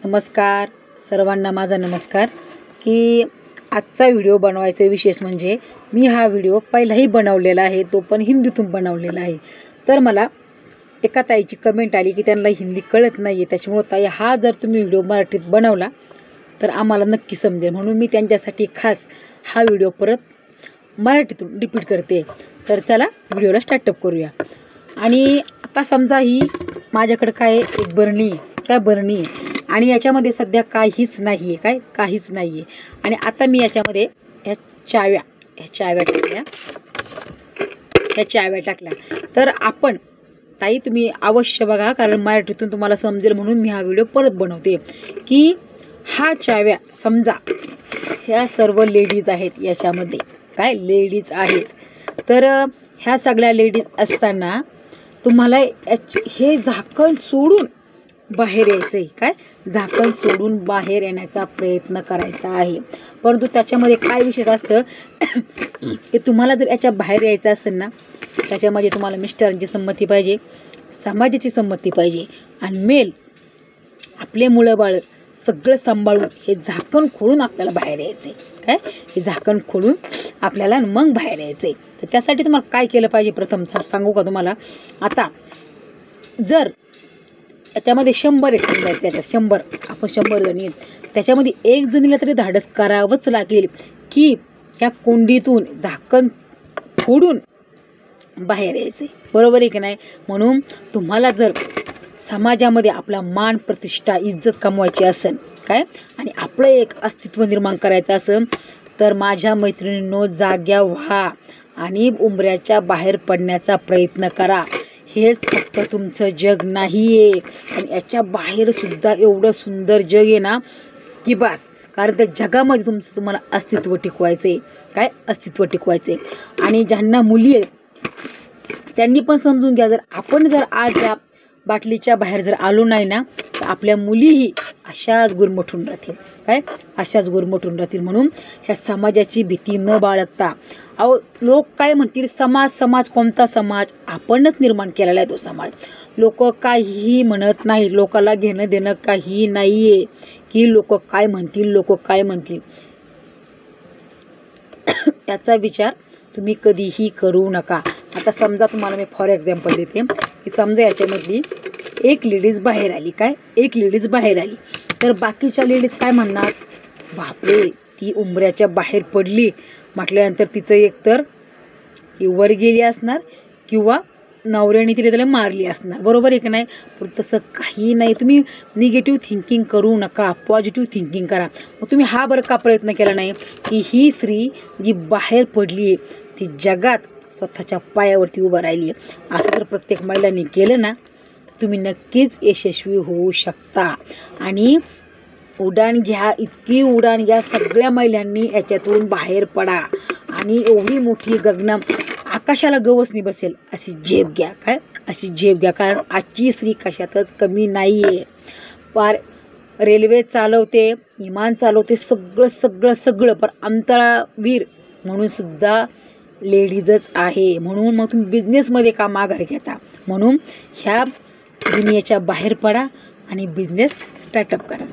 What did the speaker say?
नमस्कार सर्वांना, माझा नमस्कार. की आजचा व्हिडिओ बनवायचा विशेष म्हणजे मी हा व्हिडिओ पहिलाही बनवलेला आहे, तो पण हिंदीतून बनवलेला आहे. तर मला एका ताईची कमेंट आली की त्यांना हिंदी कळत नाही आहे, त्याच्यामुळे ताई हा जर तुम्ही व्हिडिओ मराठीत बनवला तर आम्हाला नक्की समजेल, म्हणून मी त्यांच्यासाठी खास हा व्हिडिओ परत मराठीतून रिपीट करते. तर चला व्हिडिओला स्टार्टअप करूया. आणि आता समजा ही माझ्याकडे काय एक बरणी आहे आणि याच्यामध्ये सध्या काहीच नाही आहे, काहीच नाही आहे. आणि आता मी याच्यामध्ये ह्या चाव्या टाकल्या. तर आपण ताई तुम्ही अवश्य बघा, कारण मराठीतून तुम्हाला समजेल म्हणून मी हा व्हिडिओ परत बनवते. की हा चाव्या समजा ह्या सर्व लेडीज आहेत, याच्यामध्ये लेडीज आहेत. तर ह्या सगळ्या लेडीज असताना तुम्हाला हे झाकण सोडून बाहेर यायचं आहे. झाकण सोडून बाहेर येण्याचा प्रयत्न करायचा आहे. परंतु त्याच्यामध्ये काय विशेष असतं की तुम्हाला जर याच्या बाहेर यायचं असेल ना, त्याच्यामध्ये तुम्हाला मिस्टरांची संमती पाहिजे, समाजाची संमती पाहिजे आणि मेल आपले मुलं बाळ सगळं सांभाळून हे झाकण खोलून आपल्याला बाहेर यायचं आहे. हे झाकण खोलून आपल्याला मग बाहेर यायचं आहे. तर त्यासाठी तुम्हाला काय केलं पाहिजे प्रथम सांगू का तुम्हाला. आता जर याच्यामध्ये 100 आहे समजायचं, याच्यात 100 आपण 100 जणी आहेत, त्याच्यामध्ये एक जणीला तरी धाडस करावंच लागेल की ह्या कोंडीतून झाकण फोडून बाहेर यायचे. बरोबर आहे की नाही. म्हणून तुम्हाला जर समाजामध्ये आपला मान प्रतिष्ठा इज्जत कमवायची असेल आणि आपलं एक अस्तित्व निर्माण करायचं असेल तर माझ्या मैत्रिणींनो जाग्या व्हा आणि उंबऱ्याच्या बाहेर पडण्याचा प्रयत्न करा. हेच फक्त तुमचं जग नाही आहे, पण याच्या बाहेर सुद्धा एवढं सुंदर जग आहे ना की बस. कारण त्या जगामध्ये तुम्हाला अस्तित्व टिकवायचं आहे. अस्तित्व टिकवायचं आहे. आणि ज्यांना मुली आहेत त्यांनी पण समजून घ्या, जर आपण जर आज या बाटलीच्या बाहेर जर आलो नाही ना तर आपल्या मुलीही अशाच गुरमठून राहतील. अशाच गुरमठून राहतील. म्हणून ह्या समाजाची भीती न बाळगता, लोक काय म्हणतील, समाज कोणता समाज, आपणच निर्माण केलेला आहे तो समाज. लोक काहीही म्हणत नाही, लोकाला घेणं देणं काही नाही आहे की लोक काय म्हणतील. याचा विचार तुम्ही कधीही करू नका. आता समजा तुम्हाला मी फॉर एक्झाम्पल देते की समजा याच्यामधली एक लेडीज बाहेर आली, तर बाकीच्या लेडीज काय म्हणणार, बापरे ती उंबऱ्याच्या बाहेर पडली म्हटल्यानंतर तिचं एकतर वर गेली असणार किंवा नवऱ्याने तिला त्याला मारली असणार. बरोबर आहे की नाही. पण तसं काही नाही. तुम्ही निगेटिव्ह थिंकिंग करू नका, पॉझिटिव्ह थिंकिंग करा. मग तुम्ही हा बरं का प्रयत्न केला नाही की ही स्त्री जी बाहेर पडली आहे ती जगात स्वतःच्या पायावरती उभं राहिली आहे. असं जर प्रत्येक महिलांनी केलं ना तर तुम्ही नक्कीच यशस्वी होऊ शकता. आणि उडान घ्या, इतकी उडान घ्या, सगळ्या महिलांनी याच्यातून बाहेर पडा आणि एवढी मोठी गगना आकाशाला गवसणी बसेल अशी झेप घ्या. अशी झेप घ्या. कारण आजची स्त्री कशातच कमी नाही आहे. पार रेल्वे चालवते, विमान चालवते, सगळं पण अंतराळवीर म्हणून सुद्धा लेडीजच आहे. म्हणून मग तुम्ही बिझनेसमध्ये का माघार घेता. म्हणून ह्या दुनियेच्या बाहेर पडा आणि बिझनेस स्टार्टअप करा.